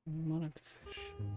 Monetization.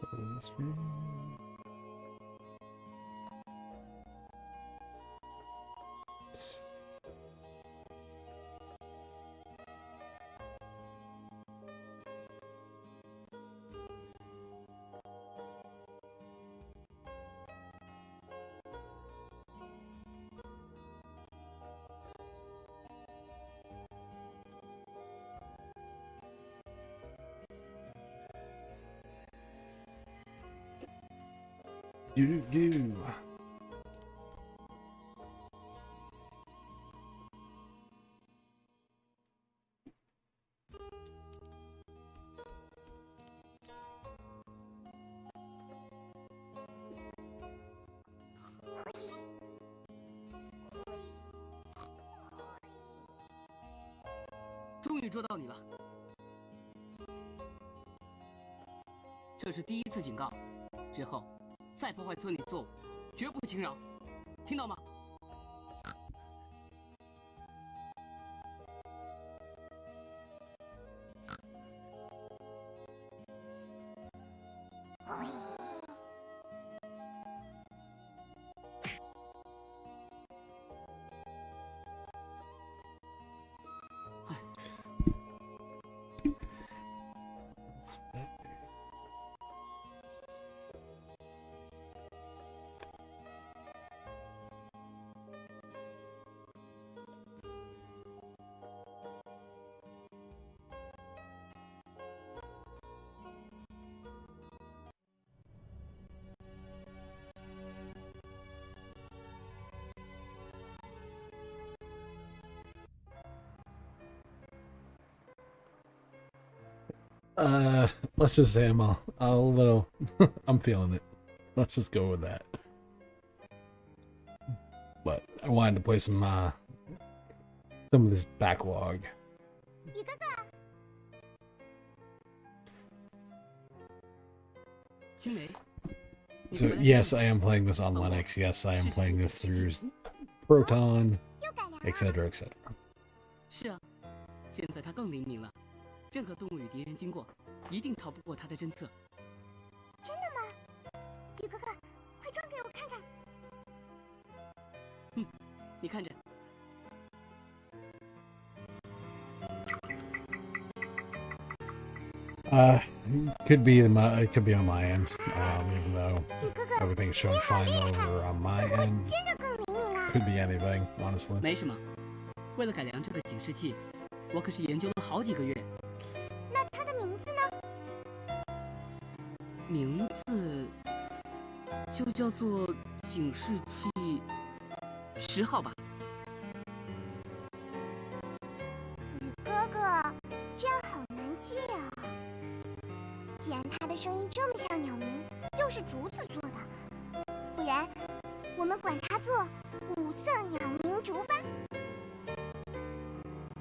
Do. 终于捉到你了，这是第一次警告，之后再破坏村里作物，绝不轻饶，听到吗？Let's just say I'm a little, I'm feeling it. Let's just go with that. But I wanted to play some of this backlog. So yes, I am playing this on Linux. Yes, I am playing this through Proton, etc., etc. 是啊，现在它更灵敏了。 任何动物与敌人经过，一定逃不过它的侦测。真的吗？雨哥哥，快装给我看看。你看着。Could be it could be on my end, even though everything's showing fine over on my end. Could be anything, honestly. 没什么，为了改良这个警示器，我可是研究了好几个月。 名字就叫做警示器10号吧。雨哥哥，这样好难记啊！既然它的声音这么像鸟鸣，又是竹子做的，不然我们管它做五色鸟鸣竹吧。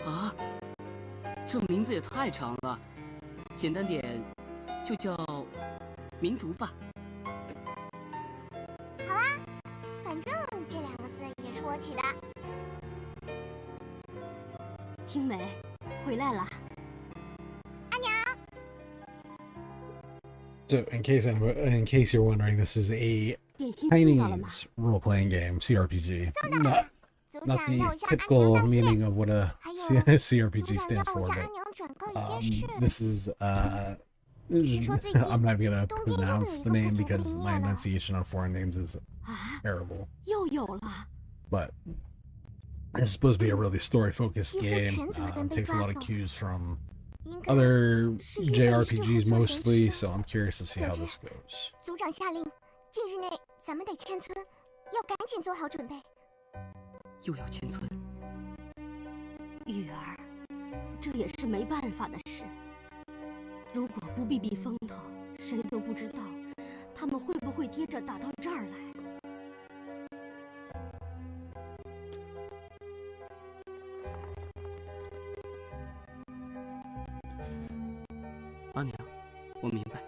啊，这名字也太长了，简单点就叫。 明烛吧。好啊，反正这2个字也是我取的。青梅，回来了。阿娘。So, in case you're wondering, this is a Chinese role-playing game, CRPG. Not the typical meaning of what a CRPG stands for, but this is I'm not gonna pronounce the name because my enunciation on foreign names is terrible. But it's supposed to be a really story-focused game. Takes a lot of cues from other JRPGs mostly, so I'm curious to see how this goes. 组长下令，近日内咱们得迁村，要赶紧做好准备。又要迁村，玉儿，这也是没办法的事。 如果不避避风头，谁都不知道他们会不会接着打到这儿来。阿娘，我明白。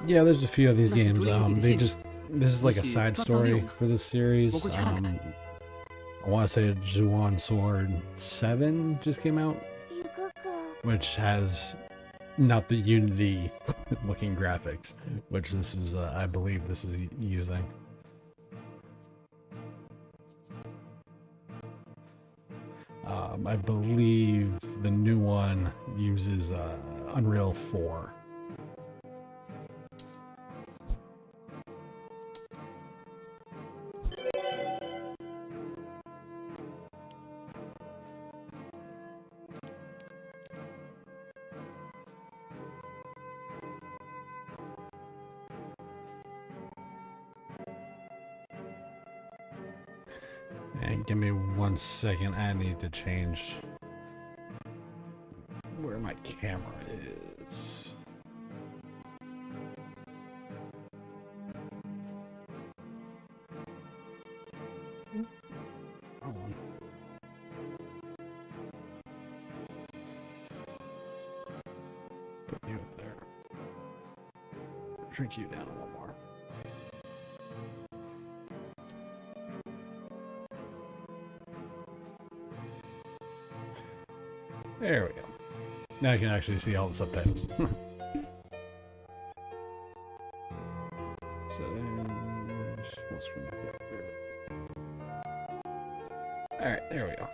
Yeah, there's a few of these games. This is like a Issue side Proton story 6 for this series.我过去看看。 I want to say Xuan-Yuan Sword 7 just came out, 雨哥哥， which has not the Unity looking graphics, which this is, I believe this is using. I believe the new one uses Unreal 4. And give me 1 second, I need to change where my camera is. Hold on. Put you up there. Shrink you down a little more. There we go. Now I can actually see all the subtitles. Alright, there we go.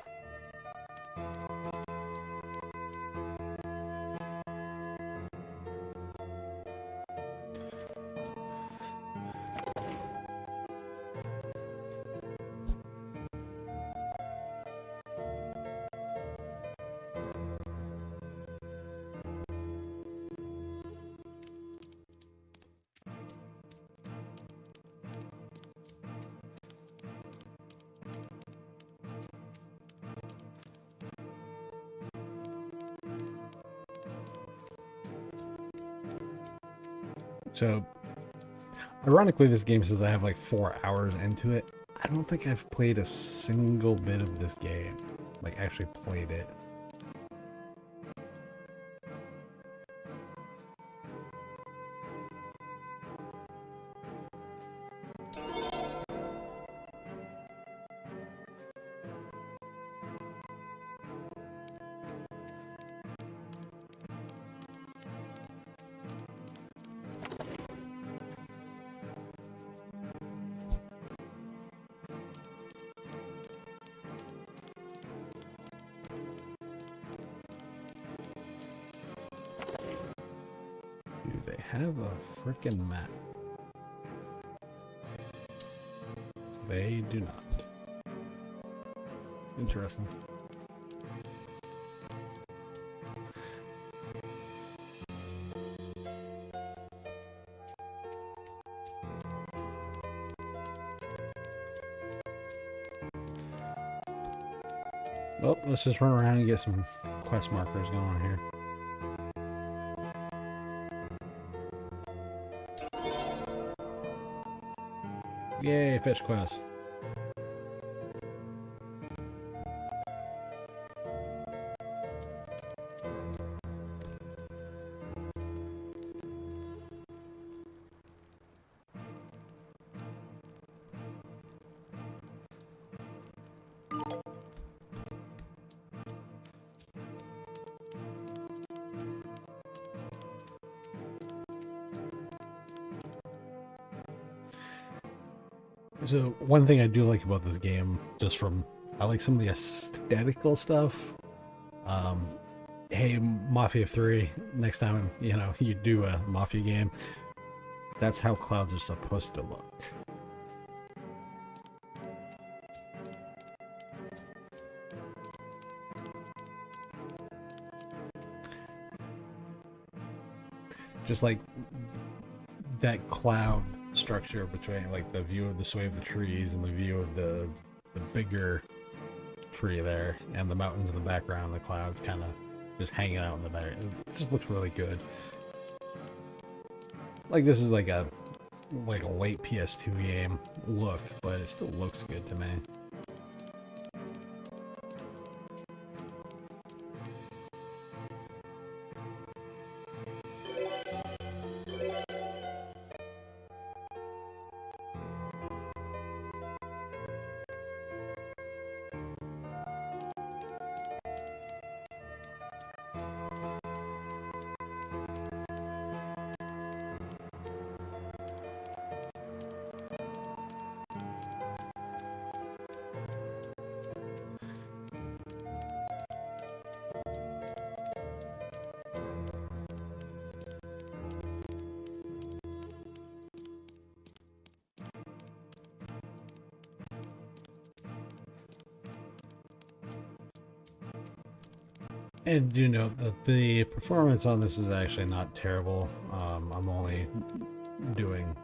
So, ironically, this game says I have like 4 hours into it. I don't think I've played a single bit of this game. Like, actually played it. Do they have a frickin' map? They do not. Interesting. Well, let's just run around and get some quest markers going here. Yay, fetch quest. So one thing I do like about this game, just from, I like some of the aesthetical stuff. Hey, Mafia 3, next time, you know, you do a Mafia game, that's how clouds are supposed to look. Just like that cloud structure between like the view of the sway of the trees and the view of the bigger tree there and the mountains in the background, the clouds kind of just hanging out in the back. It just looks really good. Like this is like a late PS2 game look, but it still looks good to me. And you know that the performance on this is actually not terrible. I'm only doing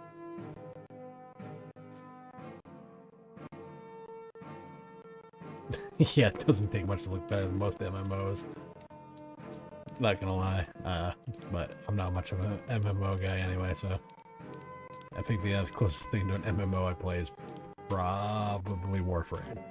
yeah, it doesn't take much to look better than most MMOs. Not gonna lie, but I'm not much of an MMO guy anyway, so I think the closest thing to an MMO I play is probably Warframe.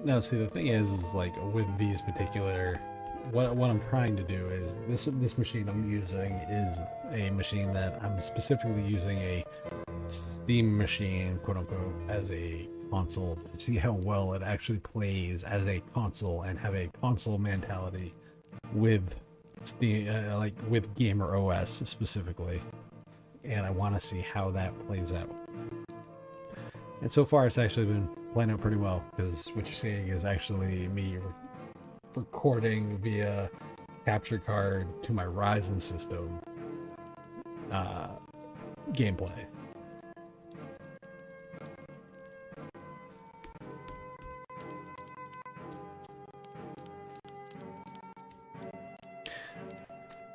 Now, see, the thing is like with these particular, what I'm trying to do is this machine I'm using is a machine that I'm specifically using a Steam machine, quote unquote, as a console to see how well it actually plays as a console and have a console mentality with Steam, like with Gamer OS specifically. And I want to see how that plays out. And so far, it's actually been playing out pretty well, because what you're seeing is actually me recording via capture card to my Ryzen system gameplay.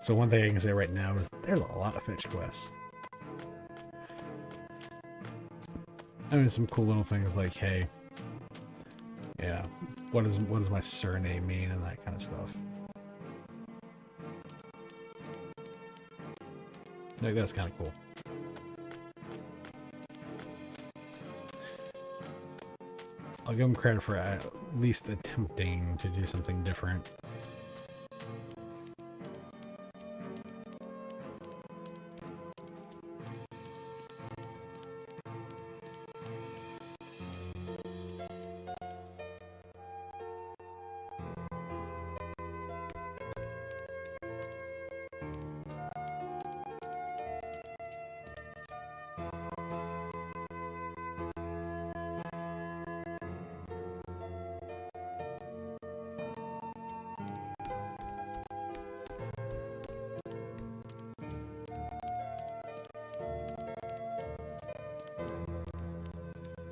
So one thing I can say right now is there's a lot of fetch quests. I mean, some cool little things like, hey, yeah, what does my surname mean and that kind of stuff. Like, that's kind of cool. I'll give them credit for at least attempting to do something different.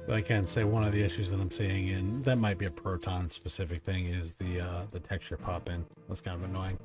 But I can say one of the issues that I'm seeing, and that might be a Proton specific thing, is the texture pop in. That's kind of annoying.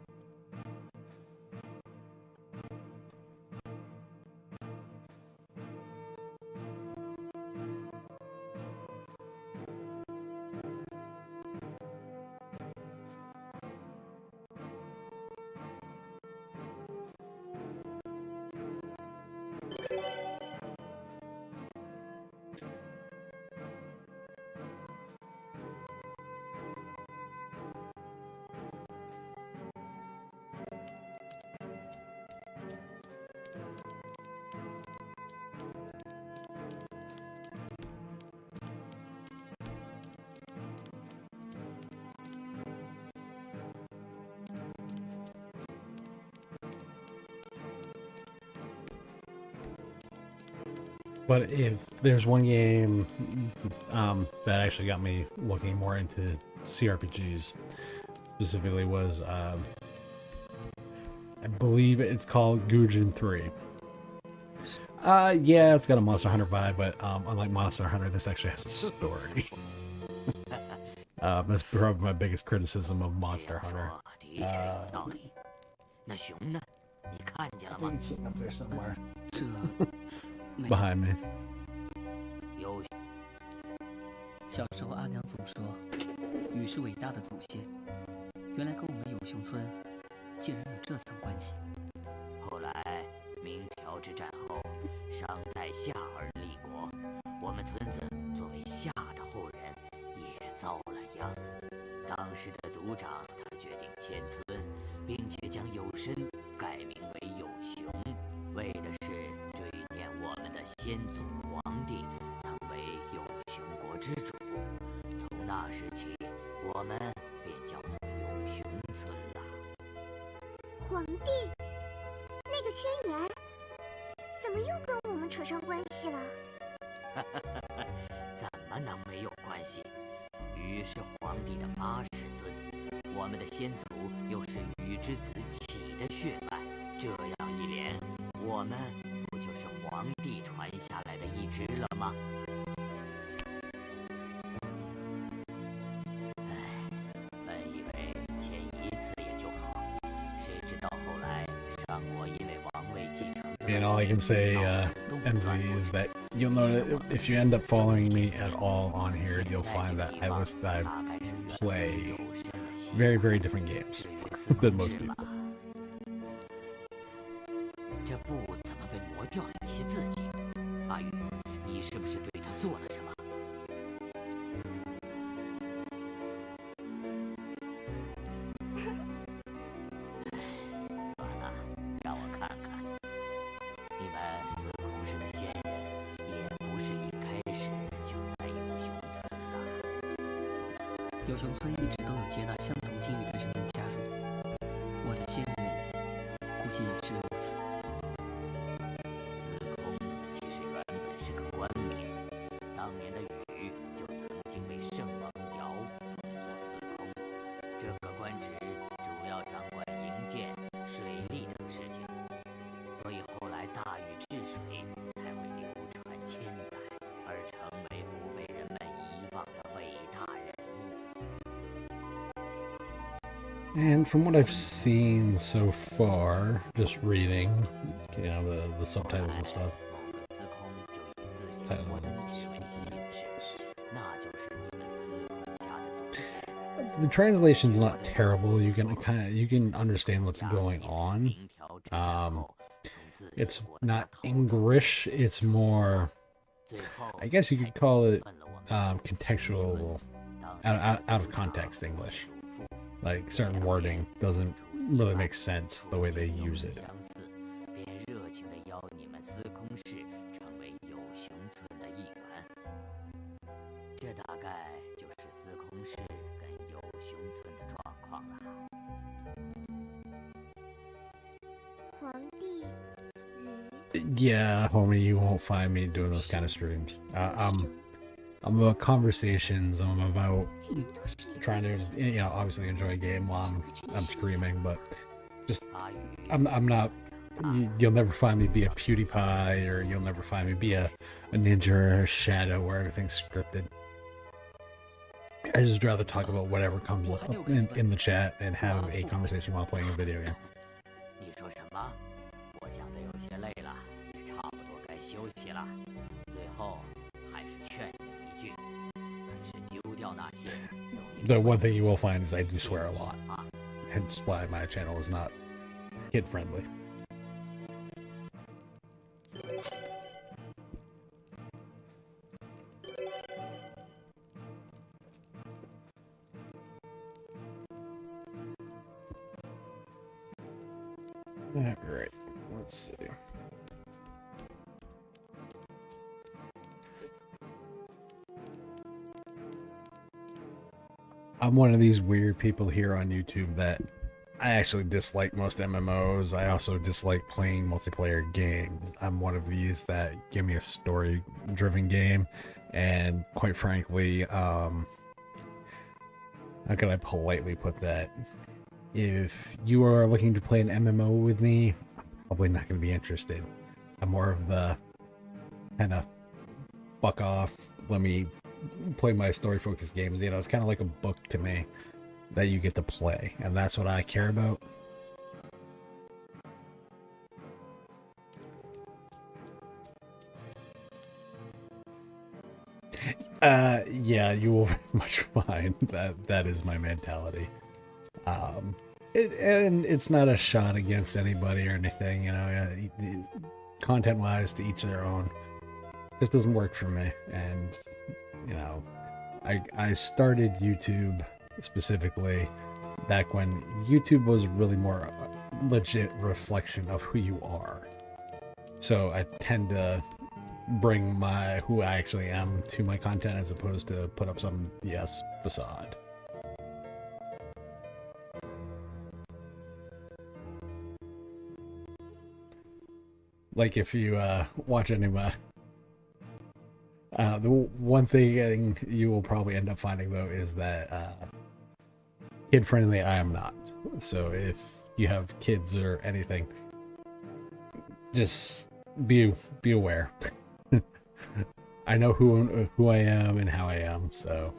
But if there's one game that actually got me looking more into CRPGs, specifically was, I believe it's called Gujin 3. Yeah, it's got a Monster Hunter vibe, but unlike Monster Hunter, this actually has a story. That's probably my biggest criticism of Monster Hunter. I think it's sitting up there somewhere. Behind me. 小时候，阿娘总说，雨是伟大的祖先。原来跟我们有熊村竟然有这层关系。后来，明条之战后，商代夏而立国，我们村子作为夏的后人，也遭了殃。当时的族长他决定迁村，并且将有身改名为有熊，为的是追念我们的先祖皇帝曾为有熊国之主。从那时起，我们便叫做有熊村了。皇帝，那个轩辕，怎么又跟我们扯上关系了？怎么能没有关系？禹是皇帝的80孙，我们的先祖又是禹之子启的血脉，这样一连，我们不就是皇帝传下来的一支了吗？唉，本以为迁一次也就好，谁知道后来商国因为王位继承。I mean, all I can say, MZ, is that you'll notice if you end up following me at all on here, you'll find that I play very, very different games than most people. 这布怎么被磨掉了一些字迹？阿宇，你是不是对他做了什么？算了，让我看看。你们司空氏的先人，也不是一开始就在有熊村的。有熊村一直都有接纳相同境遇的人们加入，我的先人估计也是如此。司空其实原本是个官名，当年的禹就曾经被圣王尧封作司空。这个官职主要掌管营建、水利等事情，所以后来大禹治水才会流传千载，而成为不被人们遗忘的伟大人物。 And from what I've seen so far, just reading, you know, the subtitles and stuff. 某个司空就以自己官职为姓氏，那就是你们司空家的祖先。 The translation's not terrible. You can understand what's going on. It's not English. It's more, I guess you could call it contextual, out of context English. Like certain wording doesn't really make sense the way they use it. 便热情地邀你们司空氏成为有熊村的一员。这大概就是司空氏跟有熊村的状况了。皇帝 Yeah, homie, you won't find me doing those kind of streams. I'm about conversations. I'm about trying to, you know, obviously enjoy a game while I'm streaming, but just I'm not. You'll never find me be a PewDiePie, or you'll never find me be a Ninja or a Shadow where everything's scripted. I just rather talk about whatever comes up in the chat and have a conversation while playing a video game. 你说什么？我讲的有些累了，也差不多该休息了。最后还是劝你一句，还是丢掉那些。The one thing you will find is I do swear a lot. Hence why my channel is not kid friendly. Alright, let's see. I'm one of these weird people here on YouTube that I actually dislike most MMOs. I also dislike playing multiplayer games. I'm one of these that give me a story-driven game, and quite frankly, how can I politely put that? If you are looking to play an MMO with me, I'm probably not going to be interested. I'm more of the kind of fuck off, let me play my story-focused games. You know, it's kind of like a book to me that you get to play, and that's what I care about. Yeah, you will very much find that that is my mentality. And it's not a shot against anybody or anything, you know. Content-wise, to each their own. This doesn't work for me, and you know, I started YouTube specifically back when YouTube was really more a legit reflection of who you are. So I tend to bring who I actually am to my content as opposed to put up some BS facade. Like if you watch anime, the one thing you will probably end up finding though is that kid-friendly I am not. So if you have kids or anything, just be aware. I know who I am and how I am, so.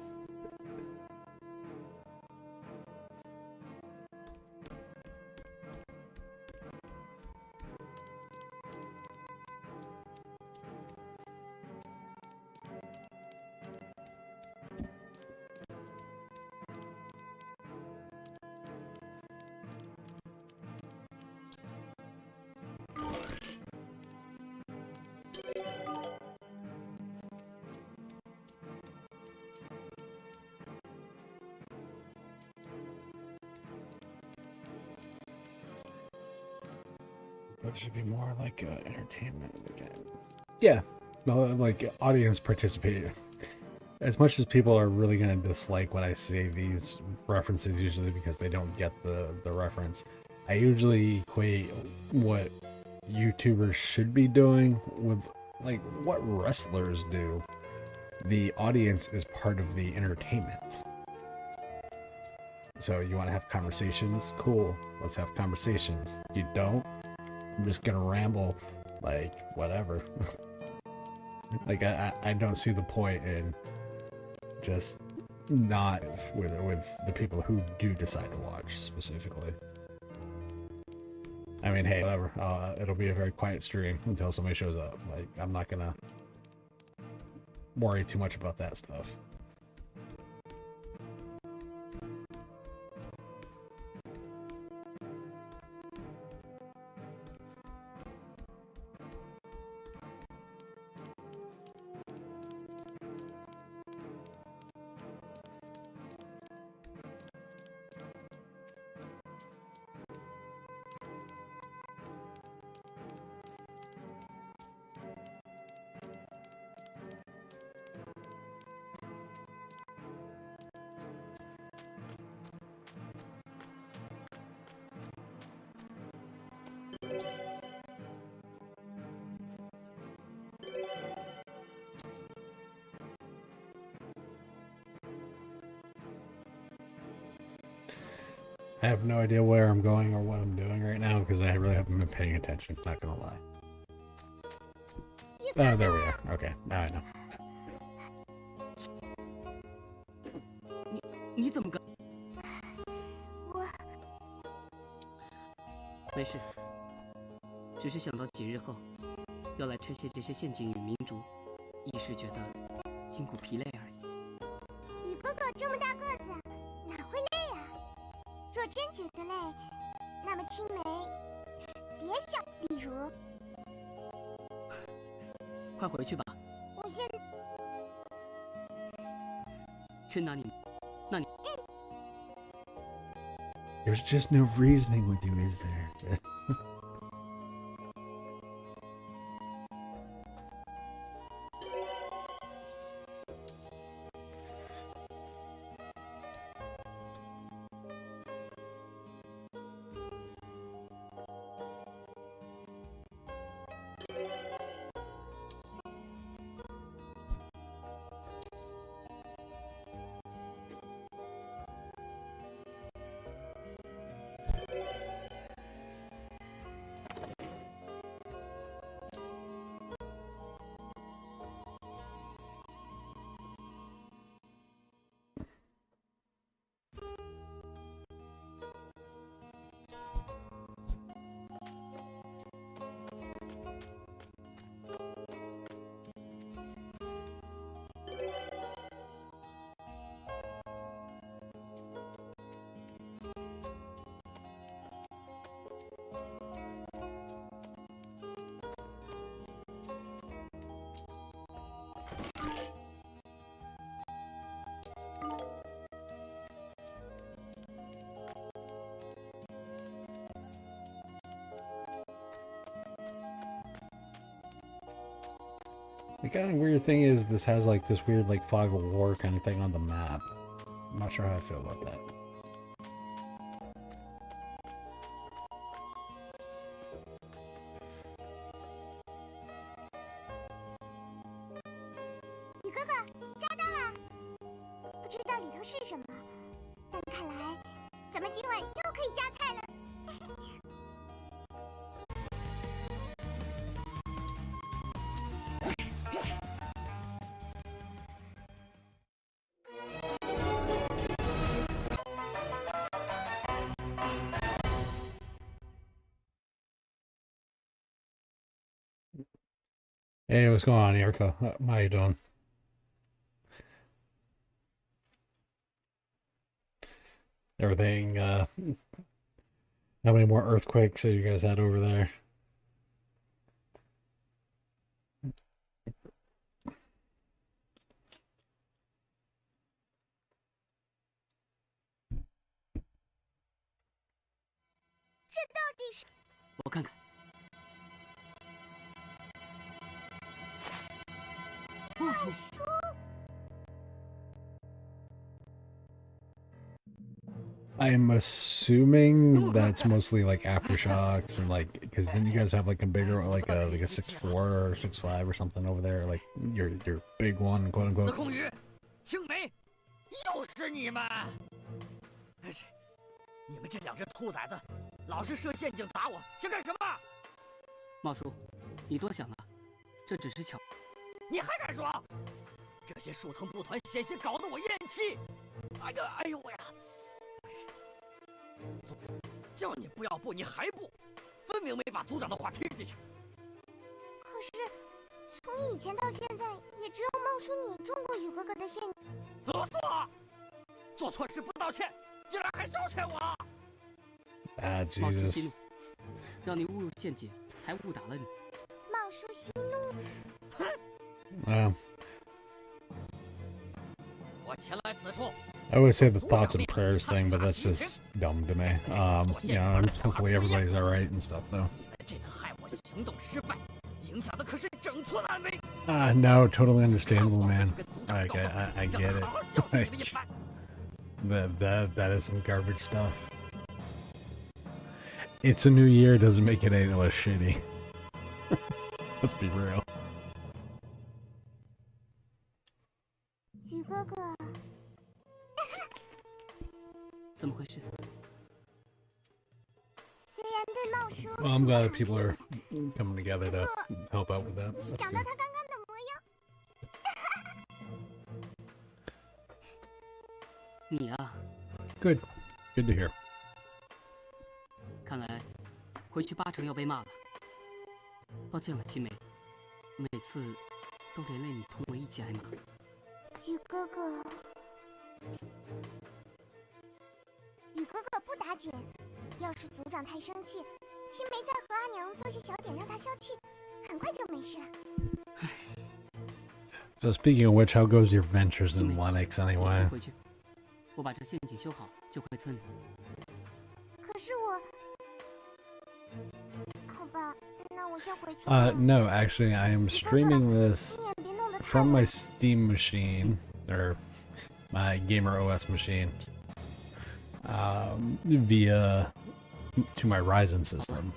It should be more like entertainment again. Yeah, like audience participation. As much as people are really going to dislike when I say these references, usually because they don't get the reference, I usually equate what YouTubers should be doing with like what wrestlers do. The audience is part of the entertainment. So you want to have conversations? Cool, let's have conversations. You don't? I'm just gonna ramble, like, whatever. Like, I don't see the point in just not with the people who do decide to watch, specifically. I mean, hey, whatever. It'll be a very quiet stream until somebody shows up. Like, I'm not gonna worry too much about that stuff. I have no idea where I'm going or what I'm doing right now because I really haven't been paying attention, not gonna lie. Oh, there we are. Okay, now I know. 你怎么干？我没事，只是想到几日后要来拆卸这些陷阱与明珠，一时觉得筋骨疲累而已。雨哥哥这么大个子，哪会累啊？若真觉得累，那么青梅别想。例如，快回去吧。我现真拿你，那你。 There's just no reasoning with you, is there? The kind of weird thing is this has like this weird like fog of war kind of thing on the map. I'm not sure how I feel about that. Hey, what's going on, Erica? How you doing? Everything, how many more earthquakes have you guys had over there? I'm assuming that's mostly like aftershocks and like, because then you guys have like a bigger, like a 6.4 or 6.5 or something over there, like your big one, quote unquote. 青梅，又是你们！哎，你们这两只兔崽子，老是设陷阱打我，想干什么？茂叔，你多想了，这只是巧。你还敢说？这些树藤布团险些搞得我咽气！哎呦喂呀！组叫你不要布，你还布，分明没把组长的话听进去。可是，从以前到现在，也只有茂叔你中过雨哥哥的陷阱。啰嗦！做错事不道歉，竟然还消遣我！啊，茂叔息怒，让你误入陷阱，还误打了你。茂叔息怒。哼！我前来此处。 I would say the thoughts and prayers thing, but that's just dumb to me. You know, hopefully everybody's alright and stuff, though. No, totally understandable, man. I get it. That is some garbage stuff. It's a new year, doesn't make it any less shitty. Let's be real. 雨哥哥。 怎么回事？ Well, I'm glad that people are coming together to help out with that. That's good. Good. Good to hear. 看来回去8成要被骂了。抱歉了，青梅，每次都连累你同我一起挨骂。雨哥哥。 雨哥哥不打紧，要是组长太生气，青梅再和阿娘做些小点让他消气，很快就没事。So speaking of which, how goes your ventures in Lennox anyway? 先回去，我把这陷阱修好就回村里。可是我，好吧，那我先回村。No, actually, I am streaming this from my Steam machine or my Gamer OS machine. Via to my Ryzen system.